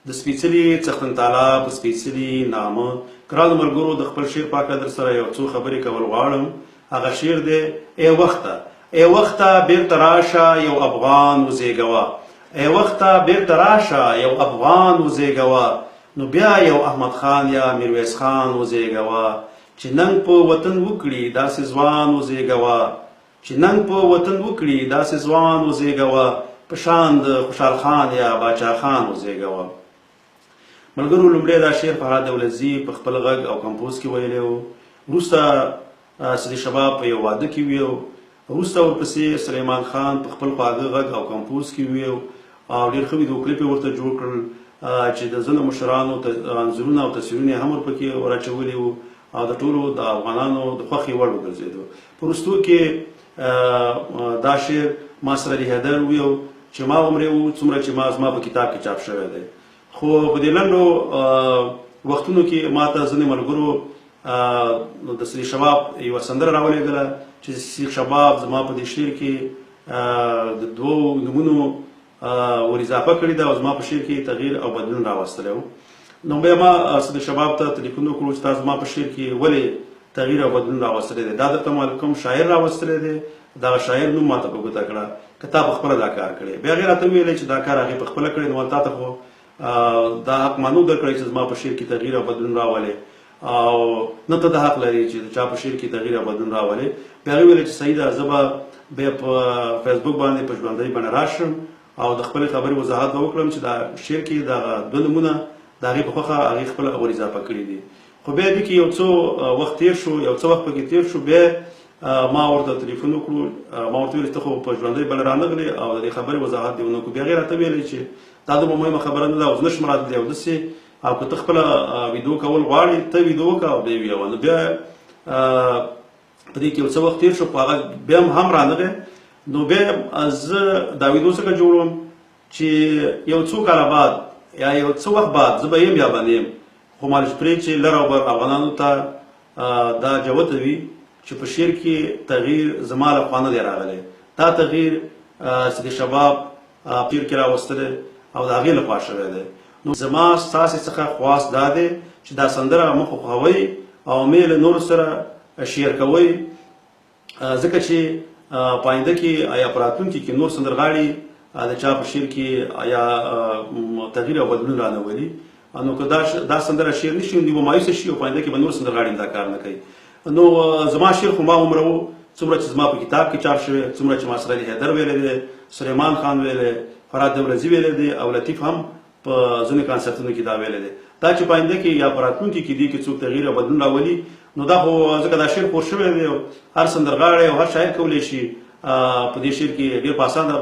د سپېڅلي څښتن تعالی په سپېڅلي نامه ګرانو ملګرو د خپل شعر پاک در سره یو څو خبرې کول غواړم. هغه شعر دی: ای وخته بیرته راشه یو افغان وزېږوه، ای وخته بیرته راشه یو افغان وزېږوه، نو بیا یو احمد خان یا میرویس خان وزېږوه، چې ننګ په وطن وکړي داسې ځوان وزېږوه، چې ننګ په وطن وکړي داسې ځوان وزېږوه، په شان د خوشحال خان یا باچا خان وزېږوه. ملګرو لومړی دا شعر فرهاد دولتزي په خپل غږ او کمپوز کې ویلی و، وروسته صدیق شباب په یو واده کې ویو، وروسته ورپسې سلیمان خان په خپل خواږه غږ او کمپوز کې ویو او ډېر ښه ویډیو کلیپ یې ورته جوړ کړل چې د ځینو مشرانو انځورونه او تصویرونه یې هم ورپکې وراچولي وو او د ټولو د افغانانو د خوښې وړ وګرځېدو. په وروستو کې دا شعر ما سره علی حیدر ویو چې ما عمرې و څومره چې زما په کتاب کې چاپ شوی دی. خو په دې لنډو وختونو کې ما ته ځینې ملګرو د صدیق شباب یوه سندره راولېږله چې صدیق شباب زما په دې شعر کې د دوو نومونو ور اضافه کړې ده او زما په شعر کې تغییر او بدلون راوستلی و. نو بیا ما صدیق شباب ته تلیفون وکړو چې تاسو زما په شعر کې ولې تغییر او بدلون راوستلی دی، دا درته ما کوم شاعر راوستلی دی، دغه شاعر نوم ما ته په ګوته کړه که تا په خپله دا کار کړی. بیا هغې راته وویلی چې دا کار هغې په خپله کړی، نو تا ته خو دا حق مانو درکړی چې زما په شعر کې تغییر او بدلون راولې او نه ته د حق لري چې د چا په شعر کې تغییر او بدلون راولې. بیا هغې ویلې چې صحیح ده، زه به بیا په فیسبوک باندې په ژوندۍ بڼه راشم او د خپلې خبرې وضاحت به وکړم چې دا شعر کې دغه دوه نومونه د هغې په خوښه هغې خپله ور اضافه کړي دي. خو بیا دې کې یو څو وخت تېر شو، یو څه وخت پکې تېر شو، بیا ما ورته تلیفون وکړو، ما ورته ویل چې ته خو په ژوندۍ بڼه رانغلې او د دې خبرې وضاحت دې ونه کړو. بیا هغې راته ویلی چې دا دومره مهمه خبره نه ده او زه نشم راتلی او داسې، او که ته خپله ویډیو کول غواړې ته ویډیو وکړه او بیا یې ویوه. نو بیا په دې کې یو څه وخت تېر شو، په هغه بیا هم رانغی. نو بیا زه دا ویډیو څنګه جوړوم چې یو څو کاله بعد یا یو څه وخت بعد زه به یم یا به نه یم، خو مالش پرې چې لر او بر افغانانو ته دا جوته وي چې په شعر کې تغییر زما له خوا نه دی راغلی، دا تغییر صدیق شباب شعر کې راوستلی او د هغې لخوا شوی دی. نو زما ستاسې څخه خواست دا دی چې دا سندره مه خوښوئ او مې له نورو سره شیر کوئ، ځکه چې په آینده کې یا په راتلونکي کې نور سندرغاړي د چا په شعر کې یا تغییر او بدلون رانولي، نو که دا سندره شعر نه شي نو مایوسه شي او په آینده کې به نور سندرغاړي دا کار نه کوي. نو زما شعر خو ما عمره و څومره چې زما په کتاب کې چاپ شوی، څومره چې ما سره علی حیدر ویلی دی، سلیمان خان ویلی، فرهاد دولتزي ویلی دی او لطیف هم په ځینو کانسرتونو کې دا ویلی دی. دا چې په آینده کې یا په راتلونکي کې دي کې څوک تغییر او بدلون راولي، نو دا خو ځکه دا شعر خور شوی دی او هر سندرغاړی او هر شاعر کولی شي په دې شعر کې ډېر په اسانه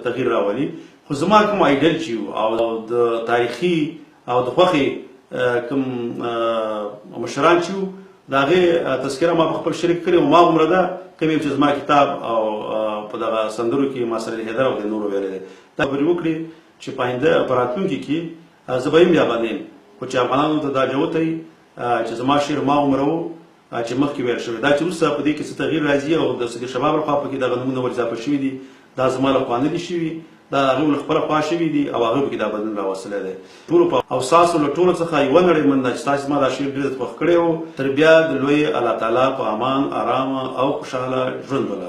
تغییر راولي. خو زما کوم آیډل چې او د تاریخي او د خوښې کوم مشران چې وو د هغې تذکره ما په خپل شعر کې کړې او ما عمره ده کوم چې زما کتاب او په دغه سندرو کې ما سره علی حیدر او د نورو ویلی دی. دا خبرې وکړې چې په آینده په راتلونکي کې زه به یم یا به نه یم، خو چې افغانانو ته دا جوته وي چې زما شعر ما عمره و چې مخکې ویل شوی، دا چې وروسته په دې کې څه تغییر راځي او د صدیق شباب لخوا پکې دغه نومونه ور اضافه شوي دي، دا زما لخوا نه دي شوي، دا هغې له خپله خوا شوي دي او هغې پکې دا بدلون راوستلی دی. ټولو او ستاسو له ټولو څخه یوه نړۍ مننه چې تاسې زما دا شعر ډېر خوښ کړی و. تر بیا د لوی الله تعالی په امان، ارامه او خوشحاله ژوند ولرئ.